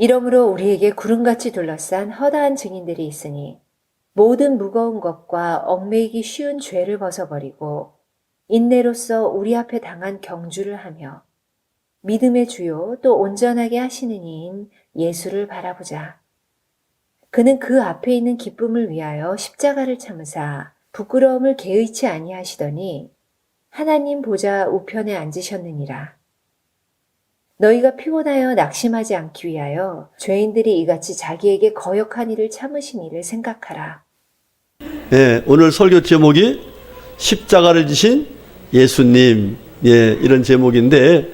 이러므로 우리에게 구름같이 둘러싼 허다한 증인들이 있으니 모든 무거운 것과 얽매이기 쉬운 죄를 벗어버리고 인내로써 우리 앞에 당한 경주를 하며 믿음의 주요 또 온전하게 하시는 이인 예수를 바라보자. 그는 그 앞에 있는 기쁨을 위하여 십자가를 참으사 부끄러움을 개의치 아니하시더니 하나님 보좌 우편에 앉으셨느니라. 너희가 피곤하여 낙심하지 않기 위하여 죄인들이 이같이 자기에게 거역한 일을 참으신 일을 생각하라. 예, 오늘 설교 제목이 십자가를 지신 예수님, 이런 제목인데,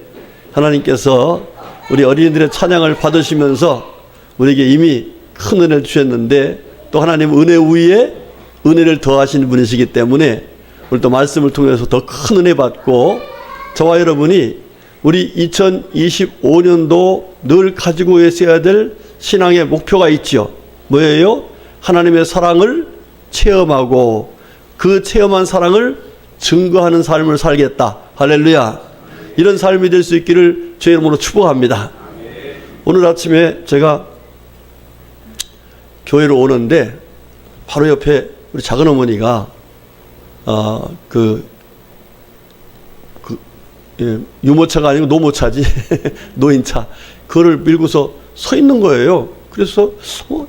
하나님께서 우리 어린이들의 찬양을 받으시면서 우리에게 이미 큰 은혜를 주셨는데, 또 하나님 은혜 위에 은혜를 더하시는 분이시기 때문에 오늘 또 말씀을 통해서 더 큰 은혜 받고, 저와 여러분이 우리 2025년도 늘 가지고 있어야 될 신앙의 목표가 있죠. 뭐예요? 하나님의 사랑을 체험하고 그 체험한 사랑을 증거하는 삶을 살겠다. 할렐루야. 이런 삶이 될 수 있기를 주의 이름으로 축복합니다. 오늘 아침에 제가 교회로 오는데 바로 옆에 우리 작은 어머니가 유모차가 아니고 노모차지 노인차 그거를 밀고서 서 있는 거예요. 그래서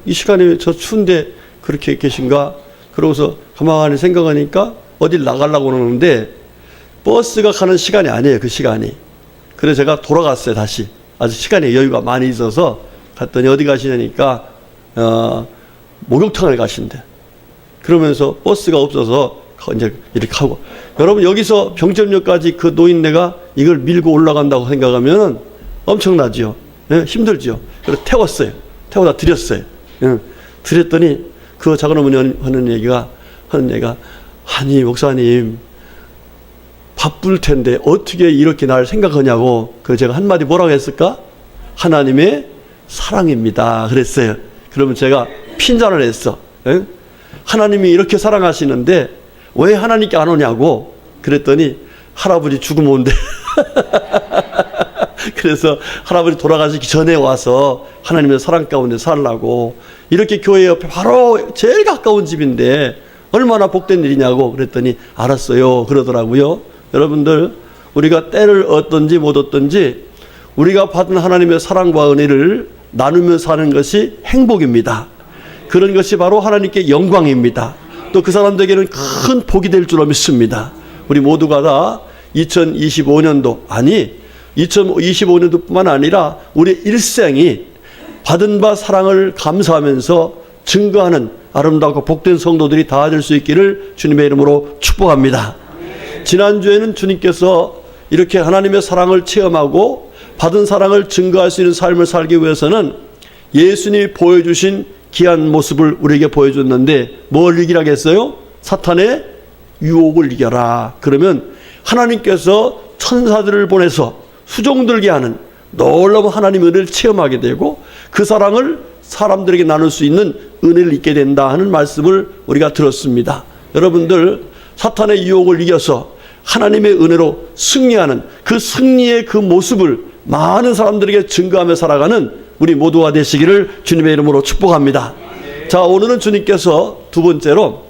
이 시간에 저 추운데 그렇게 계신가 그러고서 가만히 생각하니까 어딜 나가려고 그러는데 버스가 가는 시간이 아니에요. 그 시간이. 그래서 제가 돌아갔어요. 다시 아주 시간에 여유가 많이 있어서 갔더니 어디 가시냐니까 목욕탕을 가신대. 그러면서 버스가 없어서 이제 이렇게 하고, 여러분 여기서 병점역까지 그 노인네가 이걸 밀고 올라간다고 생각하면 엄청나죠. 힘들죠. 그래서 태웠어요. 태워다 드렸어요. 드렸더니 그 작은 어머니 하는 얘기가 아니 목사님 바쁠 텐데 어떻게 이렇게 날 생각하냐고. 그래서 제가 한마디 뭐라고 했을까? 하나님의 사랑입니다 그랬어요. 그러면 제가 핀잔을 했어. 하나님이 이렇게 사랑하시는데 왜 하나님께 안 오냐고. 그랬더니 할아버지 죽으면 온대. 그래서 할아버지 돌아가시기 전에 와서 하나님의 사랑 가운데 살라고. 이렇게 교회 옆에 바로 제일 가까운 집인데 얼마나 복된 일이냐고. 그랬더니 알았어요 그러더라고요. 여러분들 우리가 때를 얻든지 못 얻든지 우리가 받은 하나님의 사랑과 은혜를 나누며 사는 것이 행복입니다. 그런 것이 바로 하나님께 영광입니다. 또 그 사람들에게는 큰 복이 될 줄로 믿습니다. 우리 모두가 다 2025년도 아니 2025년도뿐만 아니라 우리 일생이 받은 바 사랑을 감사하면서 증거하는 아름답고 복된 성도들이 다 될 수 있기를 주님의 이름으로 축복합니다. 지난주에는 주님께서 이렇게 하나님의 사랑을 체험하고 받은 사랑을 증거할 수 있는 삶을 살기 위해서는 예수님이 보여주신 귀한 모습을 우리에게 보여줬는데 뭘 이기라고 했어요? 사탄의 유혹을 이겨라. 그러면 하나님께서 천사들을 보내서 수종들게 하는 놀라운 하나님의 은혜를 체험하게 되고 그 사랑을 사람들에게 나눌 수 있는 은혜를 잊게 된다 하는 말씀을 우리가 들었습니다. 여러분들 사탄의 유혹을 이겨서 하나님의 은혜로 승리하는 그 승리의 그 모습을 많은 사람들에게 증거하며 살아가는 우리 모두가 되시기를 주님의 이름으로 축복합니다. 자, 오늘은 주님께서 두 번째로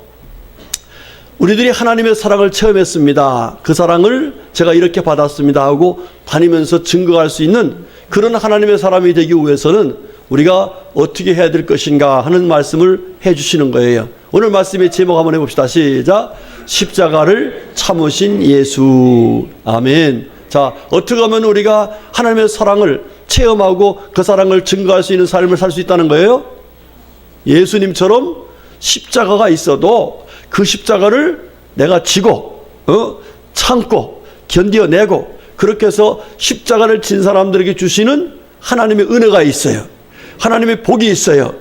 우리들이 하나님의 사랑을 체험했습니다. 그 사랑을 제가 이렇게 받았습니다 하고 다니면서 증거할 수 있는 그런 하나님의 사람이 되기 위해서는 우리가 어떻게 해야 될 것인가 하는 말씀을 해주시는 거예요. 오늘 말씀의 제목 한번 해봅시다. 시작. 십자가를 참으신 예수. 아멘. 자, 어떻게 하면 우리가 하나님의 사랑을 체험하고 그 사랑을 증거할 수 있는 삶을 살 수 있다는 거예요? 예수님처럼 십자가가 있어도 그 십자가를 내가 지고 참고 견뎌내고 그렇게 해서 십자가를 진 사람들에게 주시는 하나님의 은혜가 있어요. 하나님의 복이 있어요.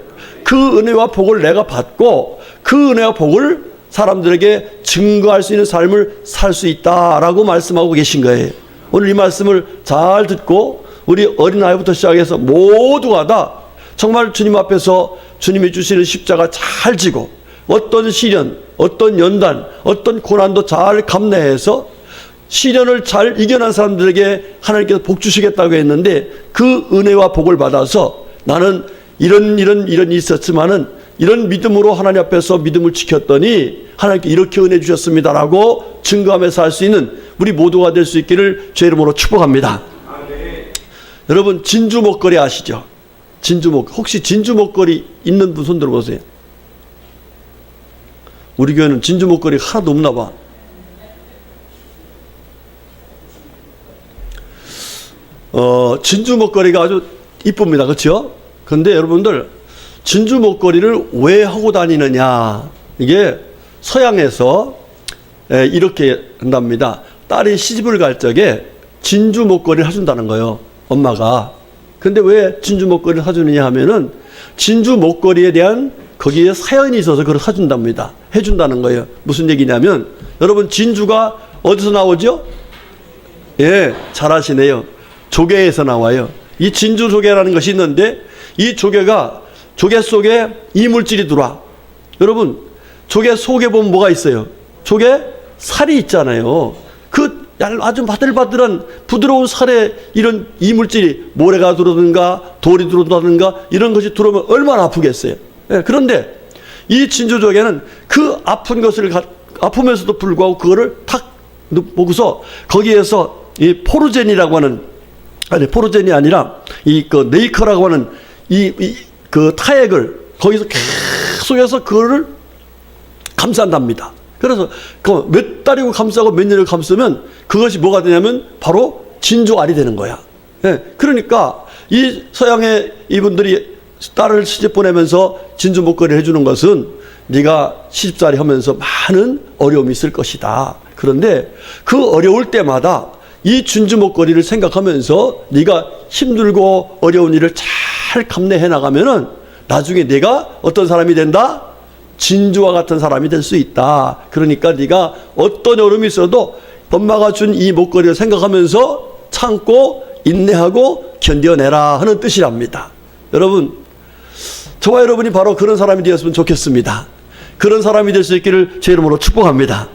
그 은혜와 복을 내가 받고 그 은혜와 복을 사람들에게 증거할 수 있는 삶을 살 수 있다라고 말씀하고 계신 거예요. 오늘 이 말씀을 잘 듣고 우리 어린아이부터 시작해서 모두가 다 정말 주님 앞에서 주님이 주시는 십자가 잘 지고 어떤 시련, 어떤 연단, 어떤 고난도 잘 감내해서 시련을 잘 이겨낸 사람들에게 하나님께서 복 주시겠다고 했는데 그 은혜와 복을 받아서 나는 이런 일이 있었지만은 이런 믿음으로 하나님 앞에서 믿음을 지켰더니 하나님께 이렇게 은혜 주셨습니다라고 증거하면서 할 수 있는 우리 모두가 될 수 있기를 주의 이름으로 축복합니다. 여러분, 진주 목걸이 아시죠? 진주 목걸이. 혹시 진주 목걸이 있는 분 손 들어보세요. 우리 교회는 진주 목걸이 하나도 없나 봐. 진주 목걸이가 아주 이쁩니다. 그렇죠? 그런데 여러분들, 진주 목걸이를 왜 하고 다니느냐? 이게 서양에서 이렇게 한답니다. 딸이 시집을 갈 적에 진주 목걸이를 사준다는 거예요. 엄마가. 근데 왜 진주 목걸이를 사주느냐 하면은 진주 목걸이에 대한 거기에 사연이 있어서 그걸 사준답니다. 해준다는 거예요. 무슨 얘기냐면, 여러분, 진주가 어디서 나오죠? 예, 잘 아시네요. 조개에서 나와요. 이 진주 조개라는 것이 있는데 이 조개가 조개 속에 이물질이 들어와. 여러분, 조개 속에 보면 뭐가 있어요? 조개 살이 있잖아요. 그 아주 바들바들한 부드러운 살에 이런 이물질이 모래가 들어오든가 돌이 들어오든가 이런 것이 들어오면 얼마나 아프겠어요. 예, 그런데 이 진주 조개는 그 아픈 것을 아프면서도 불구하고 그거를 탁 보고서 거기에서 이 포르젠이라고 하는, 아니 포르젠이 아니라 그 네이커라고 하는 그 타액을 거기서 계속해서 그거를 감싼답니다. 그래서 그 몇 달이고 감싸고 몇 년을 감싸면 그것이 뭐가 되냐면 바로 진주알이 되는 거야. 예, 그러니까 이 서양의 이분들이 딸을 시집 보내면서 진주 목걸이를 해주는 것은 네가 시집살이 하면서 많은 어려움이 있을 것이다. 그런데 그 어려울 때마다 이 진주 목걸이를 생각하면서 네가 힘들고 어려운 일을 잘 감내해 나가면은 나중에 네가 어떤 사람이 된다? 진주와 같은 사람이 될 수 있다. 그러니까 네가 어떤 어려움이 있어도 엄마가 준 이 목걸이를 생각하면서 참고 인내하고 견뎌내라 하는 뜻이랍니다. 여러분, 저와 여러분이 바로 그런 사람이 되었으면 좋겠습니다. 그런 사람이 될 수 있기를 제 이름으로 축복합니다.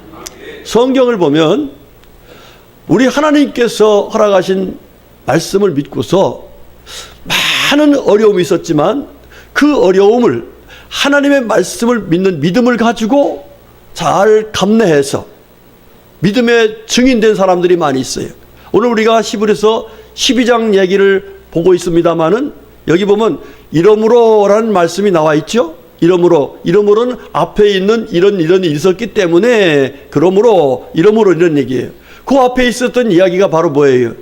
성경을 보면 우리 하나님께서 허락하신 말씀을 믿고서 많은 어려움이 있었지만 그 어려움을 하나님의 말씀을 믿는 믿음을 가지고 잘 감내해서 믿음의 증인된 사람들이 많이 있어요. 오늘 우리가 히브리서 12장 얘기를 보고 있습니다만은 여기 보면 이러므로라는 말씀이 나와 있죠. 이러므로는 앞에 있는 이런 일이 있었기 때문에 이러므로 이런 얘기예요. 그 앞에 있었던 이야기가 바로 뭐예요?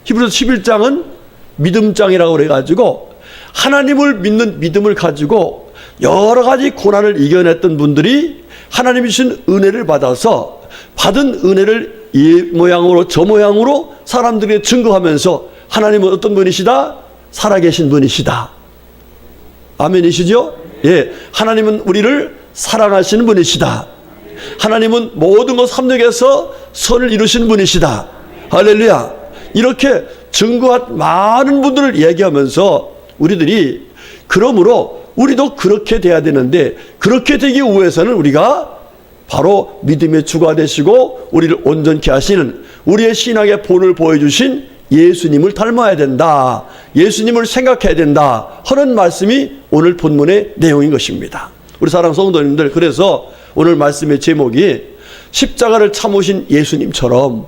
히브리서 11장은 믿음장이라고 그래가지고 하나님을 믿는 믿음을 가지고 여러 가지 고난을 이겨냈던 분들이 하나님이 주신 은혜를 받아서 받은 은혜를 이 모양으로 저 모양으로 사람들에게 증거하면서 하나님은 어떤 분이시다? 살아계신 분이시다. 아멘이시죠? 예, 하나님은 우리를 사랑하시는 분이시다. 하나님은 모든 것 합력해서 선을 이루신 분이시다. 할렐루야. 이렇게 증거한 많은 분들을 얘기하면서 우리들이 그러므로 우리도 그렇게 돼야 되는데 그렇게 되기 위해서는 우리가 바로 믿음의 주가 되시고 우리를 온전케 하시는 우리의 신앙의 본을 보여주신 예수님을 닮아야 된다. 예수님을 생각해야 된다. 하는 말씀이 오늘 본문의 내용인 것입니다. 우리 사랑하는 성도님들, 그래서 오늘 말씀의 제목이 십자가를 참으신 예수님처럼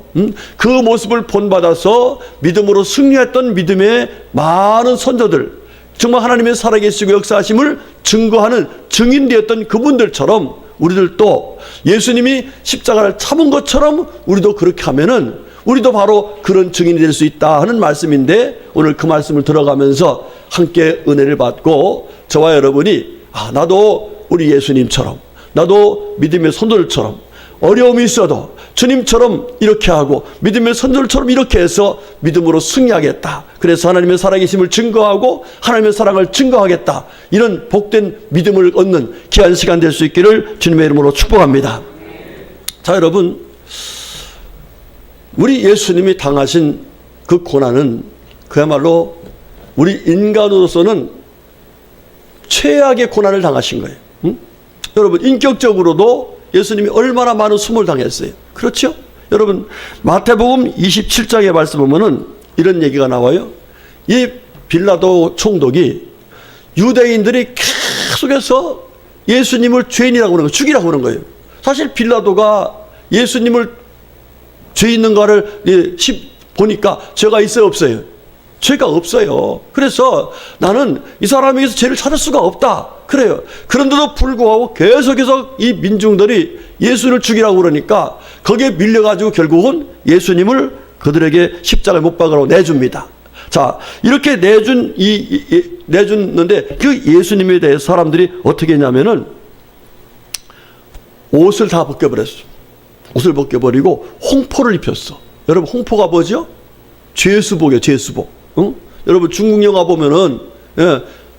그 모습을 본받아서 믿음으로 승리했던 믿음의 많은 선조들, 정말 하나님의 살아계시고 역사하심을 증거하는 증인되었던 그분들처럼 우리들도 예수님이 십자가를 참은 것처럼 우리도 그렇게 하면은 우리도 바로 그런 증인이 될 수 있다 하는 말씀인데, 오늘 그 말씀을 들어가면서 함께 은혜를 받고 저와 여러분이 나도 우리 예수님처럼, 나도 믿음의 선조들처럼 어려움이 있어도 주님처럼 이렇게 하고 믿음의 선조들처럼 이렇게 해서 믿음으로 승리하겠다. 그래서 하나님의 살아계심을 증거하고 하나님의 사랑을 증거하겠다. 이런 복된 믿음을 얻는 귀한 시간 될 수 있기를 주님의 이름으로 축복합니다. 자, 여러분, 우리 예수님이 당하신 그 고난은 그야말로 우리 인간으로서는 최악의 고난을 당하신 거예요. 여러분, 인격적으로도 예수님이 얼마나 많은 수모를 당했어요. 그렇죠? 여러분, 마태복음 27장에 말씀 보면은 이런 얘기가 나와요. 이 빌라도 총독이 유대인들이 계속해서 예수님을 죄인이라고 그러는 거예요. 죽이라고 그러는 거예요. 사실 빌라도가 예수님을 죄 있는가를 보니까 죄가 있어요, 없어요? 죄가 없어요. 그래서 나는 이 사람에게서 죄를 찾을 수가 없다. 그래요. 그런데도 불구하고 계속해서 이 민중들이 예수를 죽이라고 그러니까 거기에 밀려가지고 결국은 예수님을 그들에게 십자가에 못 박으라고 내줍니다. 자, 이렇게 내줬는데 그 예수님에 대해서 사람들이 어떻게 했냐면은 옷을 다 벗겨버렸어. 옷을 벗겨버리고 홍포를 입혔어. 여러분, 홍포가 뭐죠? 죄수복이에요, 죄수복. 응? 여러분, 중국 영화 보면은,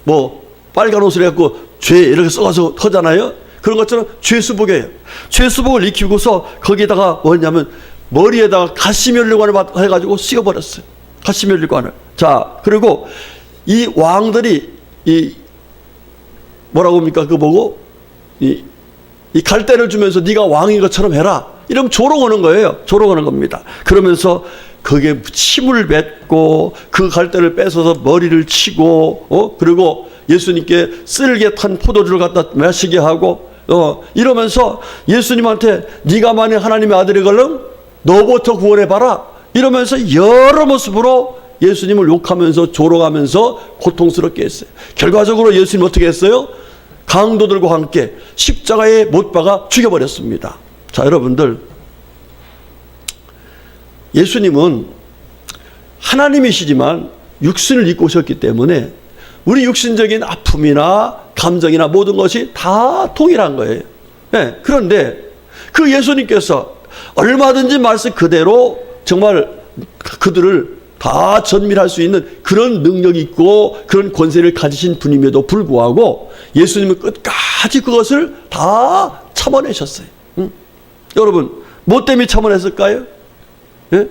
뭐, 빨간 옷을 해갖고 죄 이렇게 써가서 하잖아요? 그런 것처럼 죄수복이에요. 죄수복을 입히고서 거기다가 뭐냐면 머리에다가 가시면류관을 해가지고 씌워버렸어요. 가시면류관을. 자, 그리고 이 왕들이 뭐라고 합니까? 그거 보고 이 갈대를 주면서 네가 왕인 것처럼 해라. 이러면 조롱하는 거예요. 조롱하는 겁니다. 그러면서 거기에 침을 뱉고 그 갈대를 뺏어서 머리를 치고 그리고 예수님께 쓸개 탄 포도주를 갖다 마시게 하고 이러면서 예수님한테 네가 만약 하나님의 아들이걸럼 너부터 구원해 봐라. 이러면서 여러 모습으로 예수님을 욕하면서 조롱하면서 고통스럽게 했어요. 결과적으로 예수님 어떻게 했어요? 강도들과 함께 십자가에 못 박아 죽여버렸습니다. 자, 여러분들, 예수님은 하나님이시지만 육신을 입고 오셨기 때문에 우리 육신적인 아픔이나 감정이나 모든 것이 다 동일한 거예요. 네, 그런데 그 예수님께서 얼마든지 말씀 그대로 정말 그들을 다 전밀할 수 있는 그런 능력이 있고 그런 권세를 가지신 분임에도 불구하고 예수님은 끝까지 그것을 다 참아내셨어요. 여러분, 뭐 때문에 참아냈을까요? 예?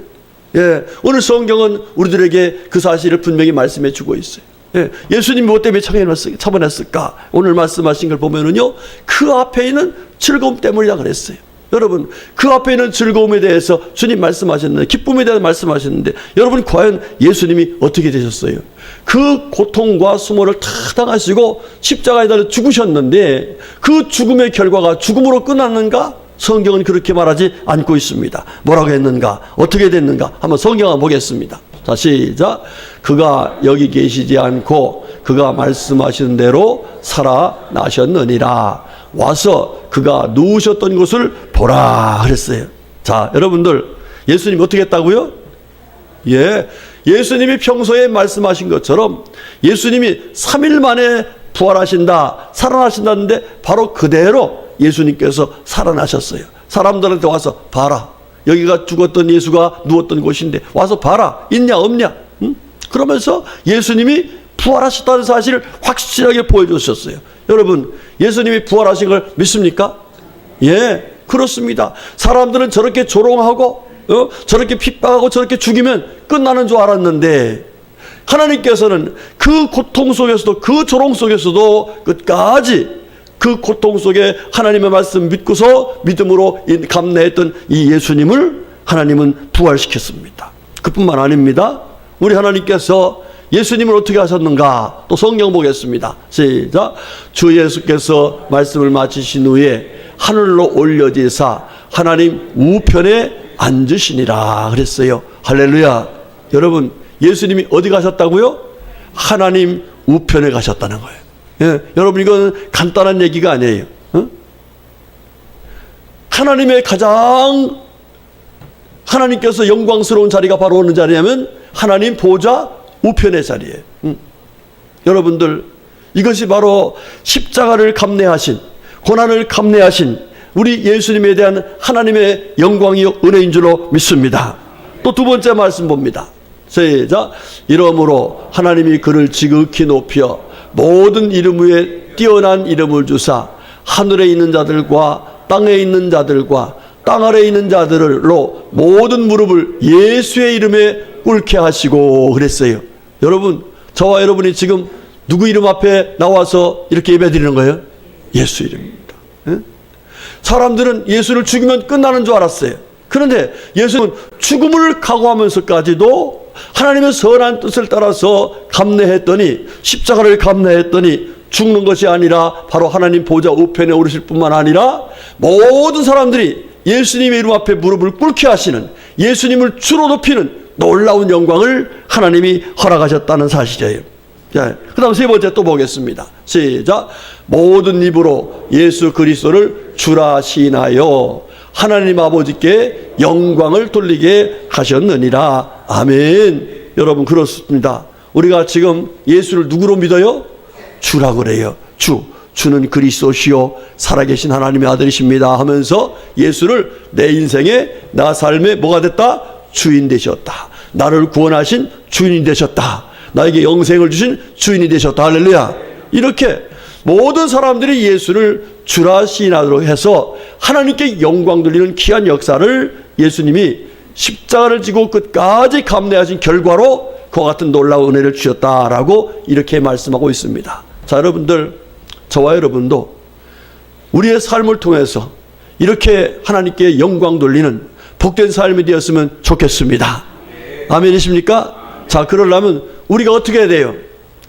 예. 오늘 성경은 우리들에게 그 사실을 분명히 말씀해 주고 있어요. 예. 예수님이 뭐 때문에 참아냈을까? 오늘 말씀하신 걸 보면은요, 그 앞에 있는 즐거움 때문이라 그랬어요. 여러분, 그 앞에 있는 즐거움에 대해서 주님 말씀하셨는데, 기쁨에 대해서 말씀하셨는데, 여러분, 과연 예수님이 어떻게 되셨어요? 그 고통과 수모를 다 당하시고 십자가에 달려 죽으셨는데, 그 죽음의 결과가 죽음으로 끝났는가? 성경은 그렇게 말하지 않고 있습니다. 뭐라고 했는가? 어떻게 됐는가? 한번 성경 한번 보겠습니다. 자, 시작. 그가 여기 계시지 않고 그가 말씀하신 대로 살아나셨느니라. 와서 그가 누우셨던 곳을 보라 그랬어요. 자, 여러분들, 예수님 어떻게 했다고요? 예, 예수님이 평소에 말씀하신 것처럼 예수님이 3일 만에 부활하신다, 살아나신다는데 바로 그대로 예수님께서 살아나셨어요. 사람들한테 와서 봐라. 여기가 죽었던 예수가 누웠던 곳인데 와서 봐라. 있냐 없냐? 응? 그러면서 예수님이 부활하셨다는 사실을 확실하게 보여주셨어요. 여러분, 예수님이 부활하신 걸 믿습니까? 예, 그렇습니다. 사람들은 저렇게 조롱하고 저렇게 핍박하고 저렇게 죽이면 끝나는 줄 알았는데 하나님께서는 그 고통 속에서도 그 조롱 속에서도 끝까지 그 고통 속에 하나님의 말씀 믿고서 믿음으로 감내했던 이 예수님을 하나님은 부활시켰습니다. 그뿐만 아닙니다. 우리 하나님께서 예수님을 어떻게 하셨는가? 또 성경 보겠습니다. 시작. 주 예수께서 말씀을 마치신 후에 하늘로 올려지사 하나님 우편에 앉으시니라 그랬어요. 할렐루야. 여러분, 예수님이 어디 가셨다고요? 하나님 우편에 가셨다는 거예요. 예, 여러분, 이건 간단한 얘기가 아니에요. 하나님의 가장 하나님께서 영광스러운 자리가 바로 어느 자리냐면 하나님 보좌 우편의 자리예요. 여러분들, 이것이 바로 십자가를 감내하신, 고난을 감내하신 우리 예수님에 대한 하나님의 영광이요 은혜인 줄로 믿습니다. 또 두 번째 말씀 봅니다. 시작. 이러므로 하나님이 그를 지극히 높여 모든 이름 위에 뛰어난 이름을 주사 하늘에 있는 자들과 땅에 있는 자들과 땅 아래에 있는 자들로 모든 무릎을 예수의 이름에 꿇게 하시고 그랬어요. 여러분, 저와 여러분이 지금 누구 이름 앞에 나와서 이렇게 예배드리는 거예요? 예수 이름입니다. 사람들은 예수를 죽이면 끝나는 줄 알았어요. 그런데 예수는 죽음을 각오하면서까지도 하나님의 선한 뜻을 따라서 감내했더니, 십자가를 감내했더니 죽는 것이 아니라 바로 하나님 보좌 우편에 오르실 뿐만 아니라 모든 사람들이 예수님의 이름 앞에 무릎을 꿇게 하시는, 예수님을 주로 높이는 놀라운 영광을 하나님이 허락하셨다는 사실이에요. 그 다음 세 번째 또 보겠습니다. 시작. 모든 입으로 예수 그리스도를 주라 시인하여 하나님 아버지께 영광을 돌리게 하셨느니라. 아멘. 여러분, 그렇습니다. 우리가 지금 예수를 누구로 믿어요? 주라 그래요. 주는 그리스도시요 살아계신 하나님의 아들이십니다 하면서 예수를 내 인생의, 나 삶의 뭐가 됐다? 주인 되셨다. 나를 구원하신 주인이 되셨다. 나에게 영생을 주신 주인이 되셨다. 할렐루야. 이렇게 모든 사람들이 예수를 주라 시인하도록 해서 하나님께 영광 돌리는 귀한 역사를 예수님이 십자가를 지고 끝까지 감내하신 결과로 그와 같은 놀라운 은혜를 주셨다라고 이렇게 말씀하고 있습니다. 자, 여러분들, 저와 여러분도 우리의 삶을 통해서 이렇게 하나님께 영광 돌리는 복된 삶이 되었으면 좋겠습니다. 아멘이십니까? 자, 그러려면 우리가 어떻게 해야 돼요?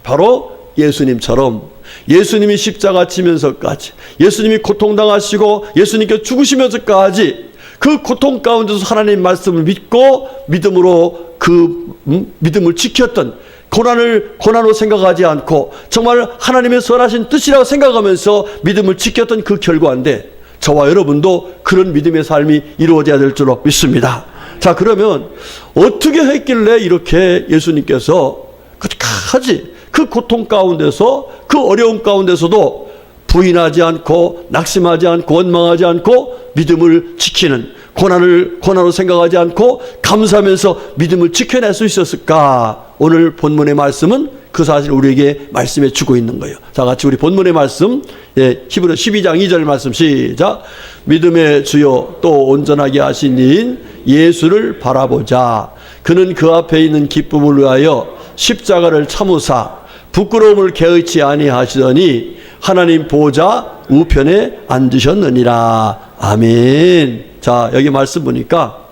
바로 예수님처럼, 예수님이 십자가 지면서까지, 예수님이 고통당하시고 예수님께 죽으시면서까지 그 고통 가운데서 하나님 말씀을 믿고 믿음으로 그 믿음을 지켰던, 고난으로 생각하지 않고 정말 하나님의 선하신 뜻이라고 생각하면서 믿음을 지켰던 그 결과인데, 저와 여러분도 그런 믿음의 삶이 이루어져야 될 줄로 믿습니다. 자, 그러면 어떻게 했길래 이렇게 예수님께서 끝까지 그 고통 가운데서, 그 어려움 가운데서도 부인하지 않고 낙심하지 않고 원망하지 않고 믿음을 지키는, 고난으로 생각하지 않고 감사하면서 믿음을 지켜낼 수 있었을까? 오늘 본문의 말씀은 그 사실을 우리에게 말씀해 주고 있는 거예요. 자, 같이 우리 본문의 말씀, 히브리 12장 2절 말씀 시작. 믿음의 주요 또 온전하게 하신 이인 예수를 바라보자. 그는 그 앞에 있는 기쁨을 위하여 십자가를 참으사 부끄러움을 개의치 아니하시더니 하나님 보좌 우편에 앉으셨느니라. 아멘. 자, 여기 말씀 보니까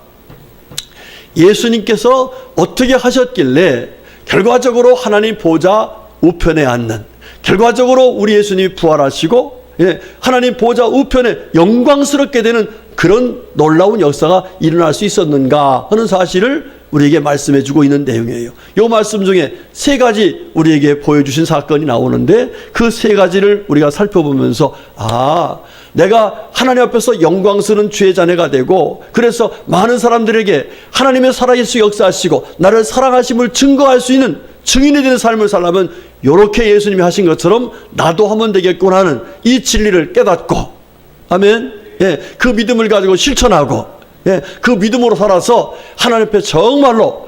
예수님께서 어떻게 하셨길래 결과적으로 하나님 보좌 우편에 앉는, 결과적으로 우리 예수님이 부활하시고 하나님 보좌 우편에 영광스럽게 되는 그런 놀라운 역사가 일어날 수 있었는가 하는 사실을 우리에게 말씀해 주고 있는 내용이에요. 이 말씀 중에 세 가지 우리에게 보여주신 사건이 나오는데, 그 세 가지를 우리가 살펴보면서, 내가 하나님 앞에서 영광스러운 주의 자녀가 되고, 그래서 많은 사람들에게 하나님의 살아계시고 역사하시고 나를 사랑하심을 증거할 수 있는 증인이 되는 삶을 살려면 이렇게 예수님이 하신 것처럼 나도 하면 되겠구나 하는 이 진리를 깨닫고, 아멘. 그 믿음을 가지고 실천하고, 그 믿음으로 살아서 하나님 앞에 정말로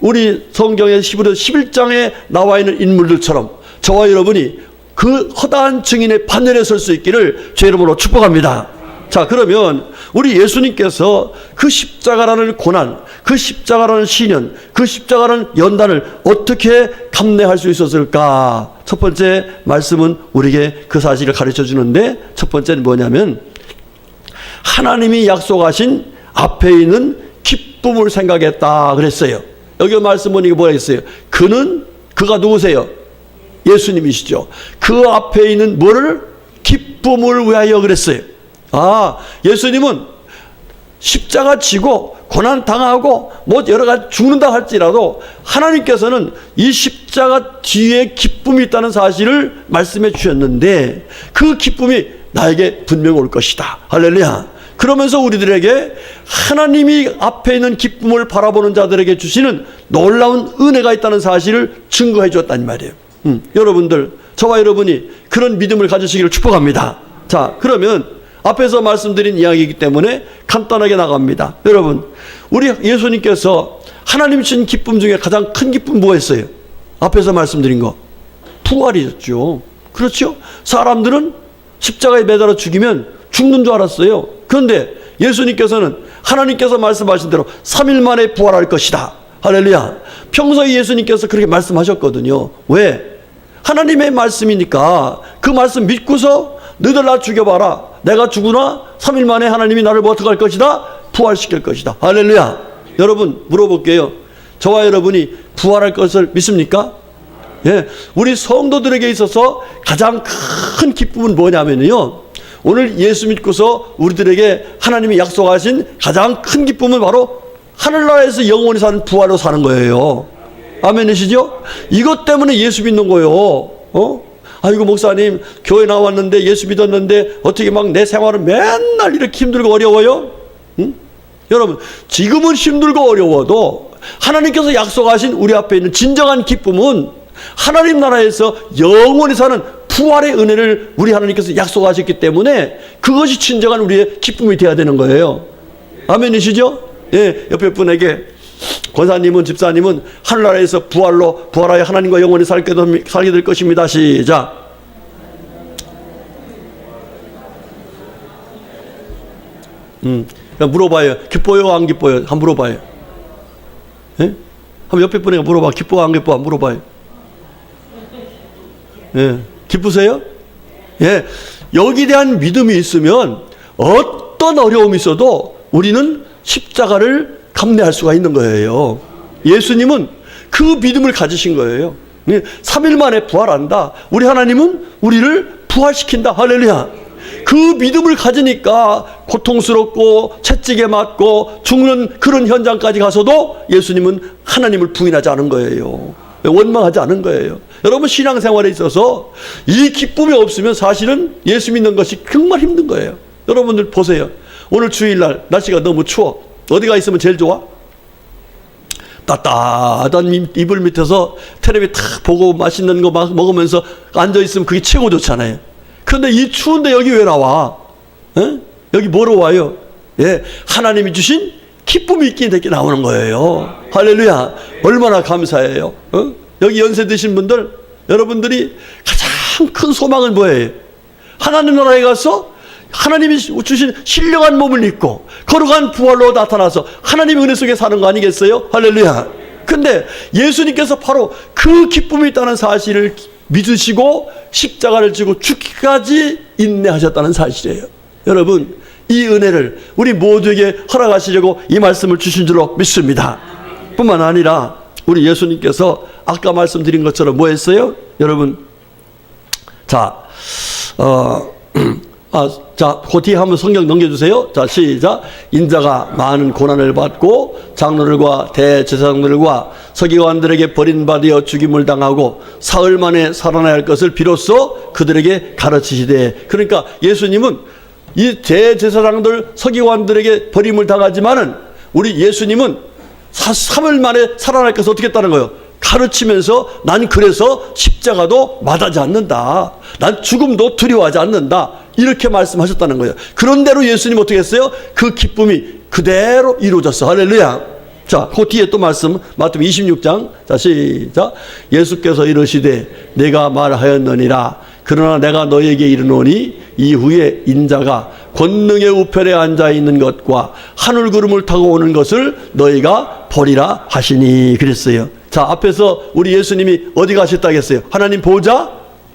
우리 성경의 히브리 11장에 나와 있는 인물들처럼 저와 여러분이 그 허다한 증인의 반열에 설 수 있기를 제 이름으로 축복합니다. 자, 그러면 우리 예수님께서 그 십자가라는 고난, 그 십자가라는 시련, 그 십자가라는 연단을 어떻게 감내할 수 있었을까? 첫 번째 말씀은 우리에게 그 사실을 가르쳐 주는데, 첫 번째는 뭐냐면 하나님이 약속하신 앞에 있는 기쁨을 생각했다 그랬어요. 여기 말씀 보니까 뭐라 했어요? 그가 누구세요? 예수님이시죠. 그 앞에 있는 뭐를? 기쁨을 위하여 그랬어요. 예수님은 십자가 지고 고난 당하고 뭐 여러 가지 죽는다 할지라도 하나님께서는 이 십자가 뒤에 기쁨이 있다는 사실을 말씀해 주셨는데, 그 기쁨이 나에게 분명 올 것이다. 할렐루야. 그러면서 우리들에게 하나님이 앞에 있는 기쁨을 바라보는 자들에게 주시는 놀라운 은혜가 있다는 사실을 증거해 주었단 말이에요. 여러분들, 저와 여러분이 그런 믿음을 가지시기를 축복합니다. 자, 그러면 앞에서 말씀드린 이야기이기 때문에 간단하게 나갑니다. 여러분, 우리 예수님께서 하나님 주신 기쁨 중에 가장 큰 기쁨 뭐였어요? 앞에서 말씀드린 거, 부활이었죠. 그렇죠? 사람들은 십자가에 매달아 죽이면 죽는 줄 알았어요. 그런데 예수님께서는 하나님께서 말씀하신 대로 3일 만에 부활할 것이다. 할렐루야. 평소에 예수님께서 그렇게 말씀하셨거든요. 왜? 하나님의 말씀이니까 그 말씀 믿고서 너희들 나 죽여봐라. 내가 죽으나 3일 만에 하나님이 나를 어떻게 할 것이다? 부활시킬 것이다. 할렐루야. 여러분, 물어볼게요. 저와 여러분이 부활할 것을 믿습니까? 예, 우리 성도들에게 있어서 가장 큰 기쁨은 뭐냐면요, 오늘 예수 믿고서 우리들에게 하나님이 약속하신 가장 큰 기쁨은 바로 하늘나라에서 영원히 사는 부활로 사는 거예요. 아멘이시죠? 이것 때문에 예수 믿는 거예요. 아이고 목사님, 교회 나왔는데 예수 믿었는데 어떻게 막 내 생활은 맨날 이렇게 힘들고 어려워요? 응? 여러분, 지금은 힘들고 어려워도 하나님께서 약속하신 우리 앞에 있는 진정한 기쁨은 하나님 나라에서 영원히 사는 부활의 은혜를 우리 하나님께서 약속하셨기 때문에 그것이 진정한 우리의 기쁨이 되어야 되는 거예요. 아멘이시죠? 예, 옆에 분에게, 권사님은, 집사님은 하늘나라에서 부활하여 하나님과 영원히 살게 될 것입니다. 시작. 물어봐요. 기뻐요, 안 기뻐요? 한번 물어봐요. 예? 한번 옆에 분에게 물어봐. 기뻐, 안 기뻐? 물어봐요. 예. 기쁘세요? 예. 여기에 대한 믿음이 있으면 어떤 어려움이 있어도 우리는 십자가를 감내할 수가 있는 거예요. 예수님은 그 믿음을 가지신 거예요. 3일 만에 부활한다. 우리 하나님은 우리를 부활시킨다. 할렐루야. 그 믿음을 가지니까 고통스럽고 채찍에 맞고 죽는 그런 현장까지 가서도 예수님은 하나님을 부인하지 않은 거예요. 원망하지 않은 거예요. 여러분, 신앙생활에 있어서 이 기쁨이 없으면 사실은 예수 믿는 것이 정말 힘든 거예요. 여러분들 보세요. 오늘 주일날 날씨가 너무 추워. 어디가 있으면 제일 좋아? 따뜻한 이불 밑에서 텔레비 탁 보고 맛있는 거 막 먹으면서 앉아있으면 그게 최고 좋잖아요. 그런데 이 추운데 여기 왜 나와? 에? 여기 뭐로 와요? 예, 하나님이 주신 기쁨이 있긴 이렇게 나오는 거예요. 할렐루야. 얼마나 감사해요. 여기 연세 드신 분들, 여러분들이 가장 큰 소망은 뭐예요? 하나님 나라에 가서 하나님이 주신 신령한 몸을 입고 거룩한 부활로 나타나서 하나님의 은혜 속에 사는 거 아니겠어요? 할렐루야. 근데 예수님께서 바로 그 기쁨이 있다는 사실을 믿으시고 십자가를 지고 죽기까지 인내하셨다는 사실이에요. 여러분, 이 은혜를 우리 모두에게 허락하시려고 이 말씀을 주신 줄로 믿습니다. 뿐만 아니라 우리 예수님께서 아까 말씀드린 것처럼 뭐 했어요? 여러분, 자, 그 뒤에 한번 성경 넘겨주세요. 자, 시작. 인자가 많은 고난을 받고 장로들과 대제사장들과 서기관들에게 버림받아 죽임을 당하고 사흘 만에 살아나야 할 것을 비로소 그들에게 가르치시되. 그러니까 예수님은 이 대제사장들, 서기관들에게 버림을 당하지만은 우리 예수님은 3일 만에 살아날 것을 어떻게 했다는 거예요? 가르치면서 난 그래서 십자가도 마다하지 않는다. 난 죽음도 두려워하지 않는다. 이렇게 말씀하셨다는 거예요. 그런대로 예수님 어떻게 했어요? 그 기쁨이 그대로 이루어졌어. 할렐루야. 자, 그 뒤에 또 말씀, 마태복음 26장. 자, 시작. 예수께서 이르시되 내가 말하였느니라. 그러나 내가 너에게 이르노니 이후에 인자가 권능의 우편에 앉아 있는 것과 하늘 구름을 타고 오는 것을 너희가 보리라 하시니. 그랬어요. 자, 앞에서 우리 예수님이 어디 가셨다고 했어요? 하나님 보좌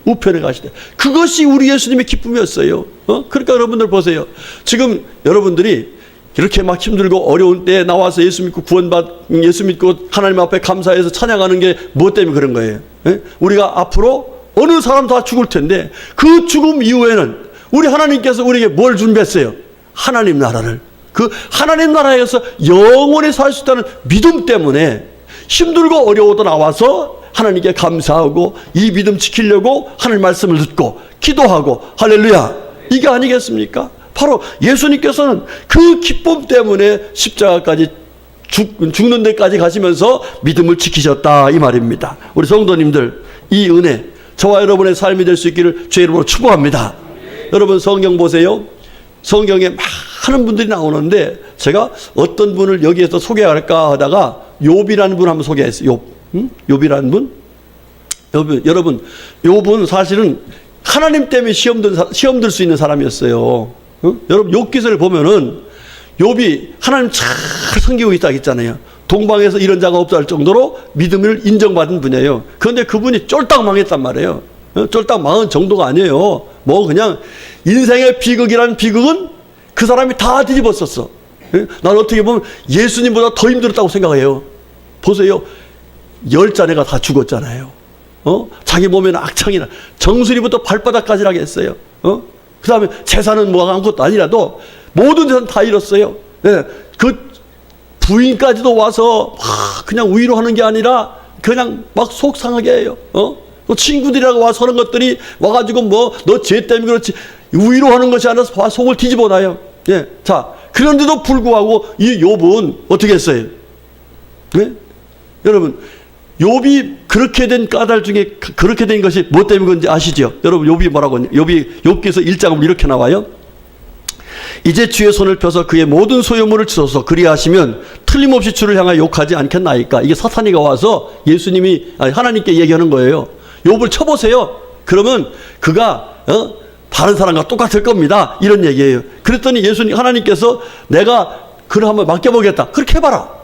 우편에 가시대. 그것이 우리 예수님의 기쁨이었어요. 그러니까 여러분들 보세요. 지금 여러분들이 이렇게 막 힘들고 어려운 때에 나와서 예수 믿고 예수 믿고 하나님 앞에 감사해서 찬양하는 게 무엇 때문에 그런 거예요? 우리가 앞으로 어느 사람 다 죽을 텐데 그 죽음 이후에는 우리 하나님께서 우리에게 뭘 준비했어요? 하나님 나라를. 그 하나님 나라에서 영원히 살 수 있다는 믿음 때문에 힘들고 어려워도 나와서 하나님께 감사하고 이 믿음 지키려고 하나님 말씀을 듣고 기도하고 할렐루야. 이게 아니겠습니까? 바로 예수님께서는 그 기쁨 때문에 십자가까지 죽는 데까지 가시면서 믿음을 지키셨다 이 말입니다. 우리 성도님들, 이 은혜 저와 여러분의 삶이 될 수 있기를 주의 이름으로 축복합니다. 여러분, 성경 보세요. 성경에 많은 분들이 나오는데 제가 어떤 분을 여기에서 소개할까 하다가 욥이라는 분 한번 소개했어요. 욥이라는 분. 여러분, 욥은 사실은 하나님 때문에 시험 들 수 있는 사람이었어요. 여러분, 욥기서를 보면은 욥이 하나님 잘 섬기고 있다고 했잖아요. 동방에서 이런 자가 없다 할 정도로 믿음을 인정받은 분이에요. 그런데 그분이 쫄딱 망했단 말이에요. 쫄딱 망한 정도가 아니에요. 뭐 그냥 인생의 비극이라는 비극은 그 사람이 다 뒤집었었어. 난 어떻게 보면 예수님보다 더 힘들었다고 생각해요. 보세요. 10자네가 다 죽었잖아요. 자기 몸에는 악창이나 정수리부터 발바닥까지라고 했어요. 그 다음에 재산은 뭐 아무것도 아니라도 모든 재산 다 잃었어요. 예, 그 부인까지도 와서 그냥 위로하는 게 아니라 그냥 막 속상하게 해요. 또 친구들이라고 와서 하는 것들이 와가지고 뭐 너 죄 때문에 그렇지 위로하는 것이 아니라 속을 뒤집어 놔요. 예, 자 그런데도 불구하고 이 욥은 어떻게 했어요? 네? 여러분 욥이 그렇게 된 까닭 중에 그렇게 된 것이 뭐 때문인 건지 아시죠? 여러분 욥이 뭐라고 했냐? 욥기서 1장은 이렇게 나와요. 이제 주의 손을 펴서 그의 모든 소유물을 치소서 그리하시면 틀림없이 주를 향하여 욕하지 않겠나이까. 이게 사탄이가 와서 하나님께 얘기하는 거예요. 욥을 쳐보세요. 그러면 그가 다른 사람과 똑같을 겁니다. 이런 얘기예요. 그랬더니 하나님께서 내가 그를 한번 맡겨보겠다. 그렇게 해봐라.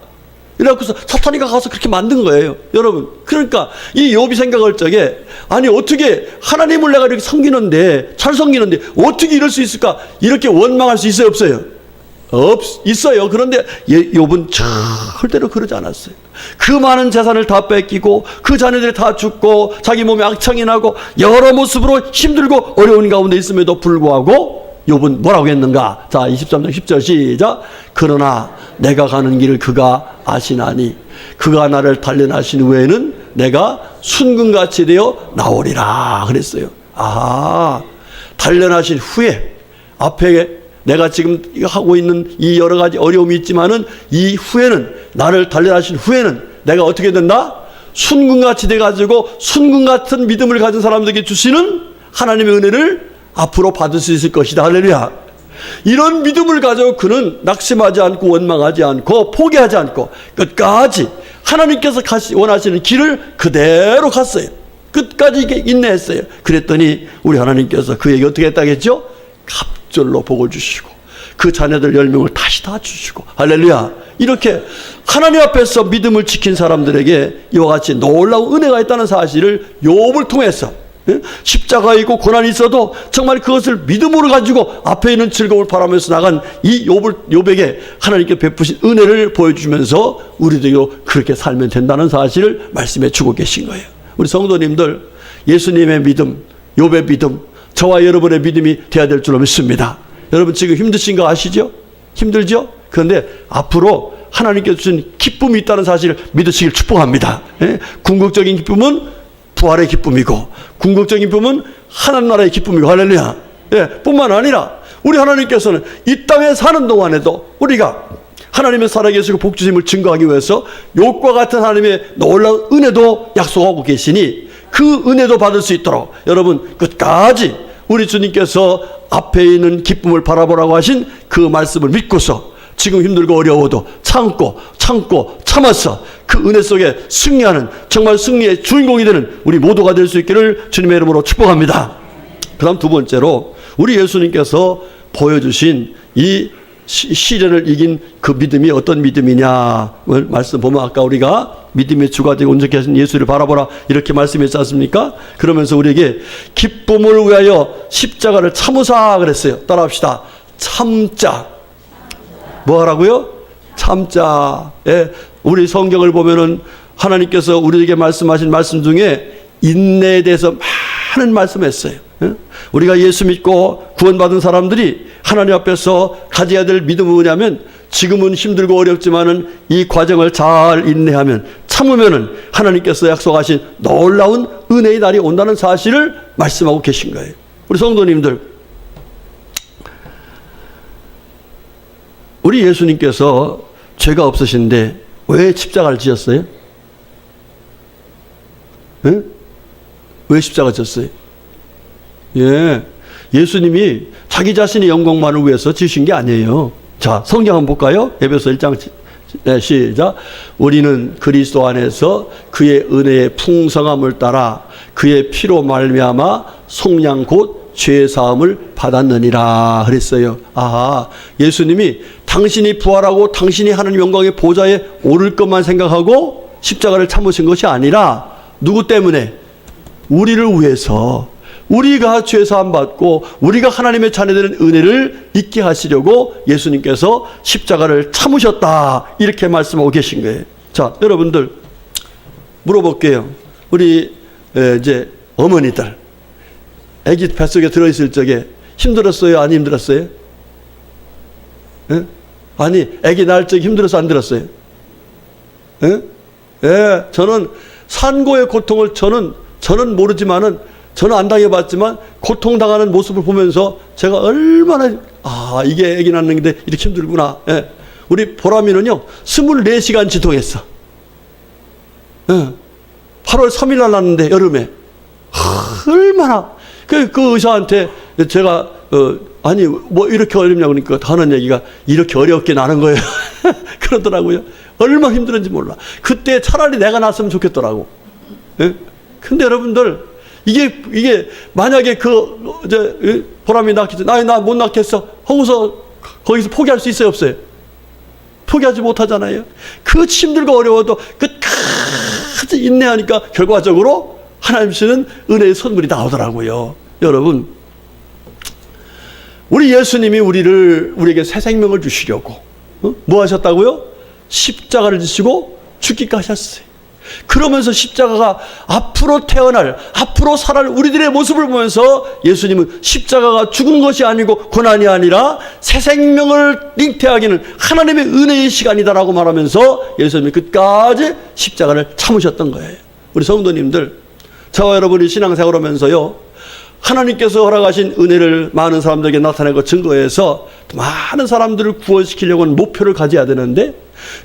이래갖고서 사탄이가 가서 그렇게 만든 거예요. 여러분 그러니까 이 욥이 생각할 적에 아니 어떻게 하나님을 내가 이렇게 잘 섬기는데 어떻게 이럴 수 있을까 이렇게 원망할 수 있어요 없어요? 있어요. 그런데 욥은 절대로 그러지 않았어요. 그 많은 재산을 다 뺏기고 그 자녀들이 다 죽고 자기 몸에 악창이 나고 여러 모습으로 힘들고 어려운 가운데 있음에도 불구하고 욥은 뭐라고 했는가? 자 23장 10절 시작. 그러나 내가 가는 길을 그가 아시나니 그가 나를 단련하신 후에는 내가 순금같이 되어 나오리라 그랬어요. 단련하신 후에 앞에 내가 지금 하고 있는 이 여러 가지 어려움이 있지만은 이 후에는 나를 단련하신 후에는 내가 어떻게 된다? 순금같이 돼가지고 순금 같은 믿음을 가진 사람들에게 주시는 하나님의 은혜를 앞으로 받을 수 있을 것이다. 할렐루야. 이런 믿음을 가지고 그는 낙심하지 않고 원망하지 않고 포기하지 않고 끝까지 하나님께서 원하시는 길을 그대로 갔어요. 끝까지 인내했어요. 그랬더니 우리 하나님께서 그에게 어떻게 했다겠죠? 갑절로 복을 주시고 그 자녀들 10명을 다시 다 주시고 할렐루야. 이렇게 하나님 앞에서 믿음을 지킨 사람들에게 이와 같이 놀라운 은혜가 있다는 사실을 욥을 통해서 십자가에 있고 고난이 있어도 정말 그것을 믿음으로 가지고 앞에 있는 즐거움을 바라면서 나간 이 욥에게 하나님께 베푸신 은혜를 보여주면서 우리도 그렇게 살면 된다는 사실을 말씀해 주고 계신 거예요. 우리 성도님들 예수님의 믿음, 욥의 믿음, 저와 여러분의 믿음이 돼야 될 줄로 믿습니다. 여러분 지금 힘드신 거 아시죠? 힘들죠? 그런데 앞으로 하나님께서 주신 기쁨이 있다는 사실을 믿으시길 축복합니다. 궁극적인 기쁨은 부활의 기쁨이고 궁극적인 기쁨은 하나님 나라의 기쁨이고 할렐루야. 뿐만 아니라 우리 하나님께서는 이 땅에 사는 동안에도 우리가 하나님의 살아계시고 복주심을 증거하기 위해서 욥과 같은 하나님의 놀라운 은혜도 약속하고 계시니 그 은혜도 받을 수 있도록 여러분 끝까지 우리 주님께서 앞에 있는 기쁨을 바라보라고 하신 그 말씀을 믿고서 지금 힘들고 어려워도 참고 참아서 그 은혜 속에 승리하는 정말 승리의 주인공이 되는 우리 모두가 될 수 있기를 주님의 이름으로 축복합니다. 그 다음 두 번째로 우리 예수님께서 보여주신 이 시련을 이긴 그 믿음이 어떤 믿음이냐 말씀 보면 아까 우리가 믿음의 주가 되고 온전케 하신 예수를 바라보라 이렇게 말씀했지 않습니까? 그러면서 우리에게 기쁨을 위하여 십자가를 참으사 그랬어요. 따라합시다. 참자. 뭐 하라고요? 참자. 우리 성경을 보면은 하나님께서 우리에게 말씀하신 말씀 중에 인내에 대해서 많은 말씀했어요. 우리가 예수 믿고 구원받은 사람들이 하나님 앞에서 가져야 될 믿음은 뭐냐면 지금은 힘들고 어렵지만은 이 과정을 잘 인내하면 참으면은 하나님께서 약속하신 놀라운 은혜의 날이 온다는 사실을 말씀하고 계신 거예요. 우리 성도님들, 우리 예수님께서 죄가 없으신데 왜 십자가를 지었어요? 왜 십자가 졌어요? 예수님이 자기 자신의 영광만을 위해서 지으신 게 아니에요. 자, 성경 한번 볼까요? 에베소 1장 시작. 우리는 그리스도 안에서 그의 은혜의 풍성함을 따라 그의 피로 말미암아 속량 곧 죄 사함을 받았느니라 그랬어요. 예수님이 당신이 부활하고 당신이 하나님 영광의 보좌에 오를 것만 생각하고 십자가를 참으신 것이 아니라 누구 때문에? 우리를 위해서 우리가 죄 사함 받고 우리가 하나님의 자녀되는 은혜를 잊게 하시려고 예수님께서 십자가를 참으셨다 이렇게 말씀하고 계신 거예요. 자, 여러분들 물어볼게요. 우리 이제 어머니들 아기 뱃속에 들어있을 적에 힘들었어요? 안 힘들었어요? 예? 아니, 아기 낳을 적에 힘들어서 안 들었어요? 예? 예, 저는 산고의 고통을 저는 모르지만은 저는 안 당해봤지만 고통당하는 모습을 보면서 제가 얼마나 이게 아기 낳는데 이렇게 힘들구나. 예. 우리 보람이는요 24시간 지통했어. 예. 8월 3일 날 낳았는데 여름에 얼마나 그 의사한테 제가 아니 뭐 이렇게 어렵냐고 그러니까 하는 얘기가 이렇게 어렵게 나는 거예요. 그러더라고요. 얼마나 힘들었는지 몰라. 그때 차라리 내가 낳았으면 좋겠더라고. 예? 근데 여러분들 이게 만약에 보람이 낳겠어. 나 못 낳겠어. 하고서 거기서 포기할 수 있어요, 없어요? 포기하지 못하잖아요. 그 힘들고 어려워도 끝까지 인내하니까 결과적으로 하나님 주시는 은혜의 선물이 나오더라고요. 여러분, 우리 예수님이 우리에게 새 생명을 주시려고 뭐 하셨다고요? 십자가를 지시고 죽기까지 하셨어요. 그러면서 십자가가 앞으로 태어날, 앞으로 살아날 우리들의 모습을 보면서 예수님은 십자가가 죽은 것이 아니고 고난이 아니라 새 생명을 잉태하기는 하나님의 은혜의 시간이다라고 말하면서 예수님이 끝까지 십자가를 참으셨던 거예요. 우리 성도님들, 저와 여러분이 신앙생활 하면서요, 하나님께서 허락하신 은혜를 많은 사람들에게 나타내고 증거해서 많은 사람들을 구원시키려고 하는 목표를 가져야 되는데,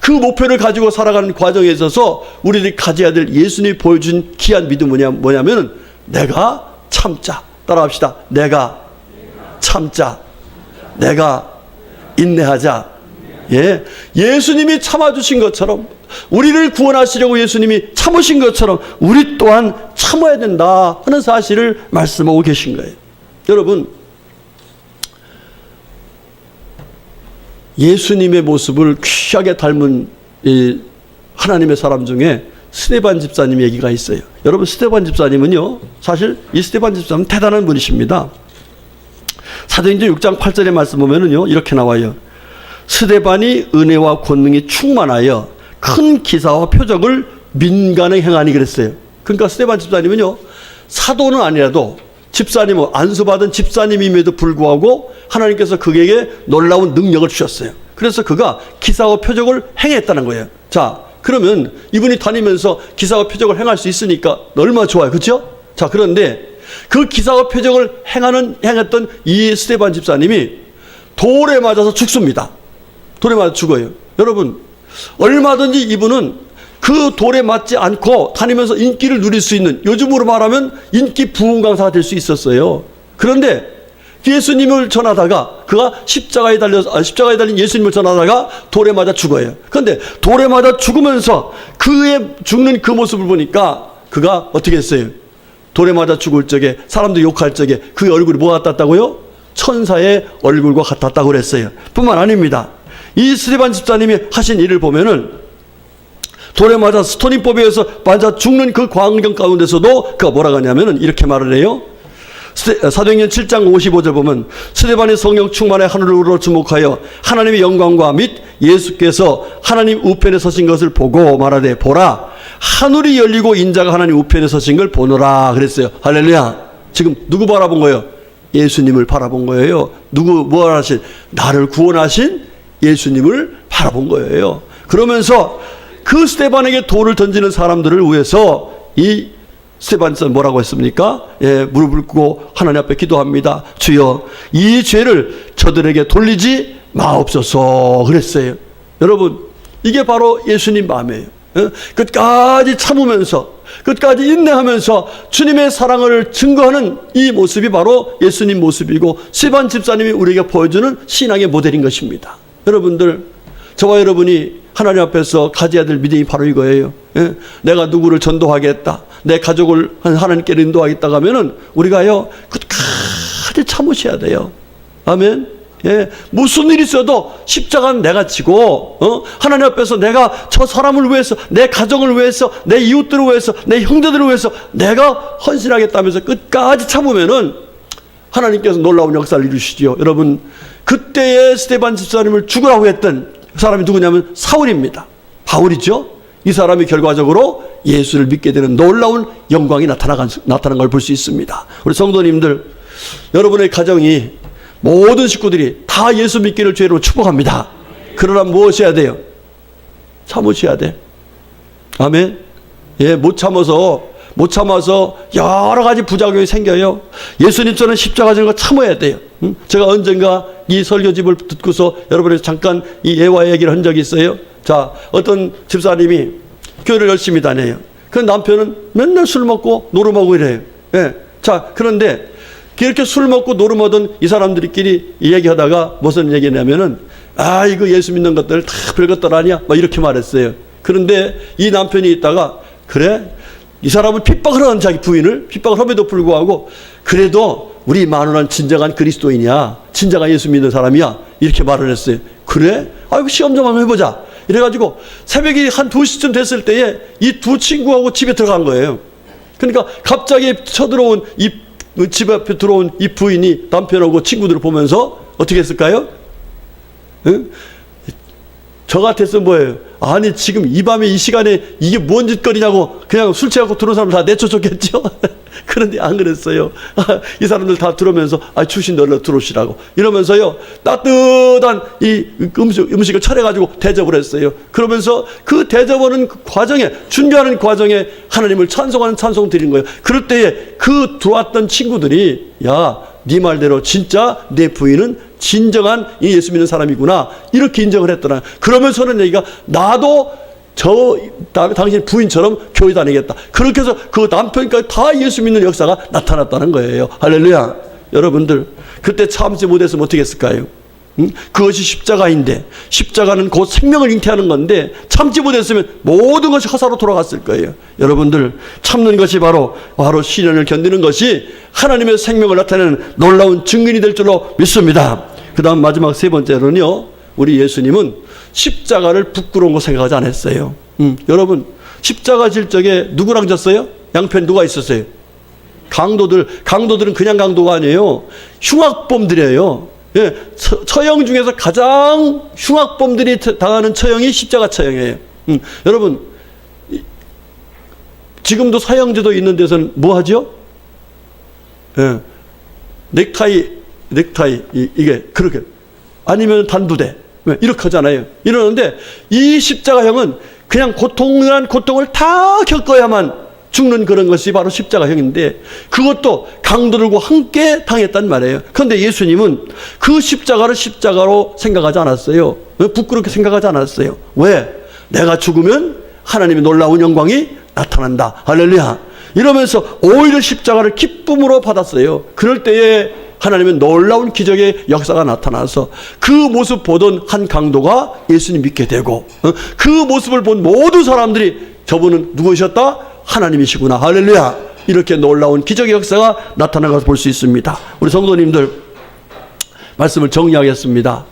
그 목표를 가지고 살아가는 과정에 있어서 우리들이 가져야 될 예수님이 보여준 귀한 믿음은 뭐냐면 내가 참자. 따라합시다. 내가 참자. 내가 인내하자. 예, 예수님이 참아주신 것처럼, 우리를 구원하시려고 예수님이 참으신 것처럼 우리 또한 참아야 된다 하는 사실을 말씀하고 계신 거예요. 여러분, 예수님의 모습을 귀하게 닮은 이 하나님의 사람 중에 스데반 집사님 얘기가 있어요. 여러분, 스데반 집사님은요, 사실 이 스데반 집사님은 대단한 분이십니다. 사도행전 6장 8절의 말씀 보면은요, 이렇게 나와요. 스데반이 은혜와 권능이 충만하여 큰 기사와 표적을 민간에 행하니 그랬어요. 그러니까 스데반 집사님은요, 사도는 아니라도 집사님, 안수받은 집사님임에도 불구하고 하나님께서 그에게 놀라운 능력을 주셨어요. 그래서 그가 기사와 표적을 행했다는 거예요. 자, 그러면 이분이 다니면서 기사와 표적을 행할 수 있으니까 얼마나 좋아요. 그렇죠? 자, 그런데 그 기사와 표적을 행했던 이 스데반 집사님이 돌에 맞아서 죽습니다. 돌에 맞아 죽어요. 여러분, 얼마든지 이분은 그 돌에 맞지 않고 다니면서 인기를 누릴 수 있는, 요즘으로 말하면 인기 부흥 강사가 될 수 있었어요. 그런데 예수님을 전하다가 그가 십자가에 달린 예수님을 전하다가 돌에 맞아 죽어요. 그런데 돌에 맞아 죽으면서 그의 죽는 그 모습을 보니까 그가 어떻게 했어요? 돌에 맞아 죽을 적에 사람들 욕할 적에 그의 얼굴이 뭐가 같았다고요? 천사의 얼굴과 같았다고 그랬어요. 뿐만 아닙니다. 이 스데반 집사님이 하신 일을 보면은 돌에 맞아 스토닝법에 의해서 맞아 죽는 그 광경 가운데서도 그가 뭐라고 하냐면은 이렇게 말을 해요. 사도행전 7장 55절 보면 스데반이 성령 충만에 하늘으로 주목하여 하나님의 영광과 및 예수께서 하나님 우편에 서신 것을 보고 말하되 보라 하늘이 열리고 인자가 하나님 우편에 서신 걸 보노라 그랬어요. 할렐루야. 지금 누구 바라본 거예요? 예수님을 바라본 거예요. 뭐 하신? 나를 구원하신 예수님을 바라본 거예요. 그러면서 그 스데반에게 돌을 던지는 사람들을 위해서 이 스데반은 뭐라고 했습니까? 예, 무릎을 꿇고 하나님 앞에 기도합니다. 주여, 이 죄를 저들에게 돌리지 마옵소서 그랬어요. 여러분, 이게 바로 예수님 마음이에요. 예? 끝까지 참으면서, 끝까지 인내하면서 주님의 사랑을 증거하는 이 모습이 바로 예수님 모습이고 스데반 집사님이 우리에게 보여주는 신앙의 모델인 것입니다. 여러분들, 저와 여러분이 하나님 앞에서 가져야 될 믿음이 바로 이거예요. 예? 내가 누구를 전도하겠다, 내 가족을 하나님께 인도하겠다 하면은 우리가요 끝까지 참으셔야 돼요. 아멘. 예, 무슨 일이 있어도 십자가는 내가 지고 하나님 앞에서 내가 저 사람을 위해서, 내 가정을 위해서, 내 이웃들을 위해서, 내 형제들을 위해서 내가 헌신하겠다면서 끝까지 참으면은 하나님께서 놀라운 역사를 이루시죠. 여러분, 그때의 스데반 집사님을 죽으라고 했던 사람이 누구냐면 사울입니다. 바울이죠. 이 사람이 결과적으로 예수를 믿게 되는 놀라운 영광이 나타난 걸 볼 수 있습니다. 우리 성도님들, 여러분의 가정이 모든 식구들이 다 예수 믿기를 주의로 축복합니다. 그러나 무엇이 해야 돼요? 참으셔야 돼. 아멘. 예, 못 참아서 여러 가지 부작용이 생겨요. 예수님처럼 십자가 지는 거 참아야 돼요. 제가 언젠가 이 설교집을 듣고서 여러분에게 잠깐 이 예화 얘기를 한 적이 있어요. 자, 어떤 집사님이 교회를 열심히 다녀요. 그 남편은 맨날 술 먹고 노름하고 이래요. 예. 자, 그런데 이렇게 술 먹고 노름하던 이 사람들끼리 얘기하다가 무슨 얘기냐면은, 아, 이거 예수 믿는 것들 다 별것들 아니야? 막 이렇게 말했어요. 그런데 이 남편이 있다가, 그래? 이 사람은 핍박을 하는 자기 부인을 핍박을 함에도 불구하고, 그래도 우리 마누라는 진정한 그리스도인이야. 진정한 예수 믿는 사람이야. 이렇게 말을 했어요. 그래? 아이고, 시험 좀 한번 해보자. 이래가지고 새벽이 한 2시쯤 됐을 때에 이 두 친구하고 집에 들어간 거예요. 그러니까 갑자기 쳐들어온 집 앞에 들어온 이 부인이 남편하고 친구들을 보면서 어떻게 했을까요? 응? 저 같았으면 뭐예요? 아니, 지금 이 밤에 이 시간에 이게 뭔 짓거리냐고 그냥 술 취하고 들어온 사람 다 내쫓았겠죠? 그런데 안 그랬어요. 이 사람들 다 들어오면서, 아, 출신들 얼른 들어오시라고 이러면서요, 따뜻한 이 음식을 차려가지고 대접을 했어요. 그러면서 그 대접하는 과정에, 준비하는 과정에 하나님을 찬송하는 찬송 드린 거예요. 그럴 때에 그 들어왔던 친구들이, 야, 네 말대로 진짜 내 부인은 진정한 이 예수 믿는 사람이구나, 이렇게 인정을 했더라. 그러면서는 얘기가, 나도 당신 부인처럼 교회 다니겠다. 그렇게 해서 그 남편까지 다 예수 믿는 역사가 나타났다는 거예요. 할렐루야. 여러분들, 그때 참지 못했으면 어떻게 했을까요? 그것이 십자가인데, 십자가는 곧 생명을 잉태하는 건데, 참지 못했으면 모든 것이 허사로 돌아갔을 거예요. 여러분들, 참는 것이 바로 시련을 견디는 것이 하나님의 생명을 나타내는 놀라운 증인이 될 줄로 믿습니다. 그 다음 마지막 세 번째로는요, 우리 예수님은 십자가를 부끄러운 거 생각하지 않았어요. 여러분, 십자가 질 적에 누구랑 졌어요? 양편 누가 있었어요? 강도들은 그냥 강도가 아니에요. 흉악범들이에요. 예, 처형 중에서 가장 흉악범들이 당하는 처형이 십자가 처형이에요. 여러분, 지금도 사형제도 있는 데서는 뭐 하죠? 예, 넥타이 이게 그렇게, 아니면 단두대 이렇게 하잖아요. 이러는데 이 십자가형은 그냥 고통을 다 겪어야만 죽는 그런 것이 바로 십자가형인데, 그것도 강도들과 함께 당했단 말이에요. 그런데 예수님은 그 십자가를 십자가로 생각하지 않았어요. 부끄럽게 생각하지 않았어요. 왜? 내가 죽으면 하나님의 놀라운 영광이 나타난다. 할렐루야. 이러면서 오히려 십자가를 기쁨으로 받았어요. 그럴 때에 하나님의 놀라운 기적의 역사가 나타나서 그 모습 보던 한 강도가 예수님 믿게 되고, 그 모습을 본 모든 사람들이 저분은 누구셨다? 하나님이시구나. 할렐루야. 이렇게 놀라운 기적의 역사가 나타난 것을 볼 수 있습니다. 우리 성도님들, 말씀을 정리하겠습니다.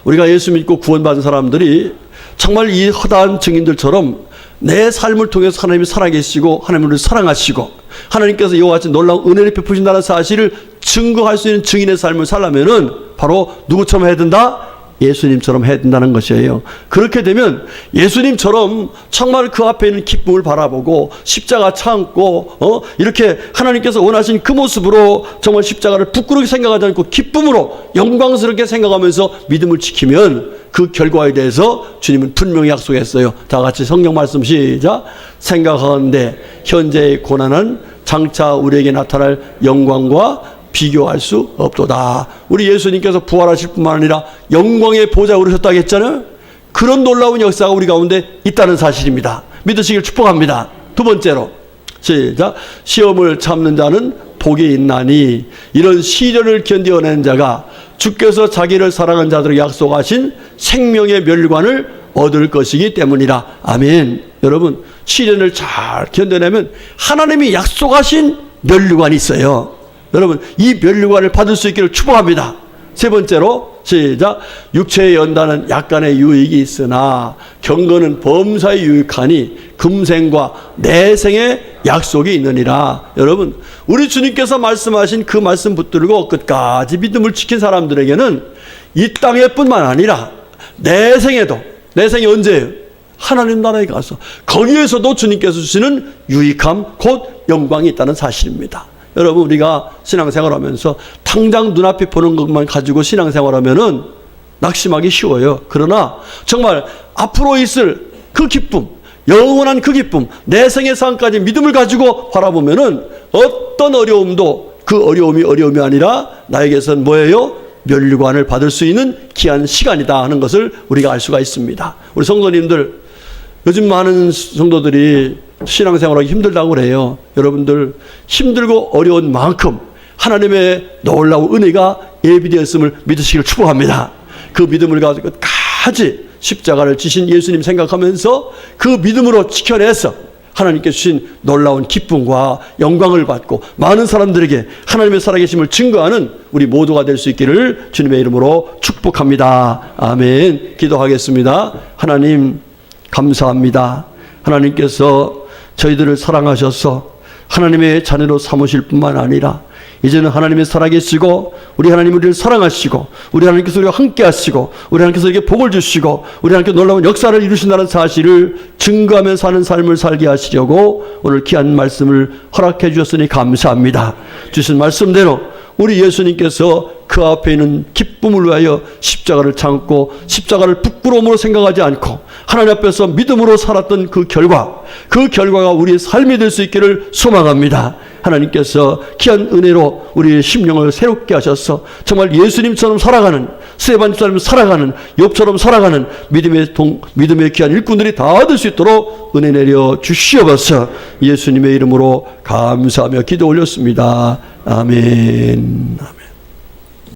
우리가 예수 믿고 구원받은 사람들이 정말 이 허다한 증인들처럼 내 삶을 통해서 하나님이 살아계시고 하나님을 사랑하시고 하나님께서 이와 같이 놀라운 은혜를 베푸신다는 사실을 증거할 수 있는 증인의 삶을 살려면은 바로 누구처럼 해야 된다? 예수님처럼 해야 된다는 것이에요. 그렇게 되면 예수님처럼 정말 그 앞에 있는 기쁨을 바라보고 십자가 참고 이렇게 하나님께서 원하신 그 모습으로 정말 십자가를 부끄럽게 생각하지 않고 기쁨으로 영광스럽게 생각하면서 믿음을 지키면 그 결과에 대해서 주님은 분명히 약속했어요. 다 같이 성경 말씀 시작. 생각하건대 현재의 고난은 장차 우리에게 나타날 영광과 비교할 수 없도다. 우리 예수님께서 부활하실 뿐만 아니라 영광의 보좌에 오르셨다고 했잖아요. 그런 놀라운 역사가 우리 가운데 있다는 사실입니다. 믿으시길 축복합니다. 두 번째로 시작. 시험을 참는 자는 복이 있나니 이런 시련을 견뎌낸 자가 주께서 자기를 사랑한 자들에게 약속하신 생명의 멸관을 얻을 것이기 때문이라. 아멘. 여러분, 시련을 잘 견뎌내면 하나님이 약속하신 멸관이 있어요. 여러분, 이 멸류관을 받을 수 있기를 축복합니다. 세 번째로 시작. 육체의 연단은 약간의 유익이 있으나 경건은 범사에 유익하니 금생과 내생의 약속이 있느니라. 여러분, 우리 주님께서 말씀하신 그 말씀 붙들고 끝까지 믿음을 지킨 사람들에게는 이 땅에 뿐만 아니라 내생에도, 내생이 언제예요? 하나님 나라에 가서 거기에서도 주님께서 주시는 유익함 곧 영광이 있다는 사실입니다. 여러분, 우리가 신앙생활하면서 당장 눈앞에 보는 것만 가지고 신앙생활하면은 낙심하기 쉬워요. 그러나 정말 앞으로 있을 그 기쁨, 영원한 그 기쁨, 내 생의 삶까지 믿음을 가지고 바라보면은 어떤 어려움도 그 어려움이 아니라 나에게선 뭐예요? 면류관을 받을 수 있는 귀한 시간이다 하는 것을 우리가 알 수가 있습니다. 우리 성도님들, 요즘 많은 성도들이 신앙생활하기 힘들다고 그래요. 여러분들, 힘들고 어려운 만큼 하나님의 놀라운 은혜가 예비되었음을 믿으시기를 축복합니다. 그 믿음을 가지고 끝까지 십자가를 지신 예수님 생각하면서 그 믿음으로 지켜내서 하나님께 주신 놀라운 기쁨과 영광을 받고 많은 사람들에게 하나님의 살아계심을 증거하는 우리 모두가 될 수 있기를 주님의 이름으로 축복합니다. 아멘. 기도하겠습니다. 하나님 감사합니다. 하나님께서 저희들을 사랑하셔서 하나님의 자녀로 삼으실 뿐만 아니라 이제는 하나님의 살아계시고 우리 하나님 우리를 사랑하시고 우리 하나님께서 우리와 함께 하시고 우리 하나님께서 우리에게 복을 주시고 우리 하나님께서 놀라운 역사를 이루신다는 사실을 증거하며 사는 삶을 살게 하시려고 오늘 귀한 말씀을 허락해 주셨으니 감사합니다. 주신 말씀대로 우리 예수님께서 그 앞에 있는 기쁨을 위하여 십자가를 참고 십자가를 부끄러움으로 생각하지 않고 하나님 앞에서 믿음으로 살았던 그 결과가 우리의 삶이 될 수 있기를 소망합니다. 하나님께서 귀한 은혜로 우리의 심령을 새롭게 하셔서 정말 예수님처럼 살아가는, 스테반처럼 살아가는, 욥처럼 살아가는 믿음의 귀한 일꾼들이 다 될 수 있도록 은혜 내려 주시옵소서. 예수님의 이름으로 감사하며 기도 올렸습니다. 아멘.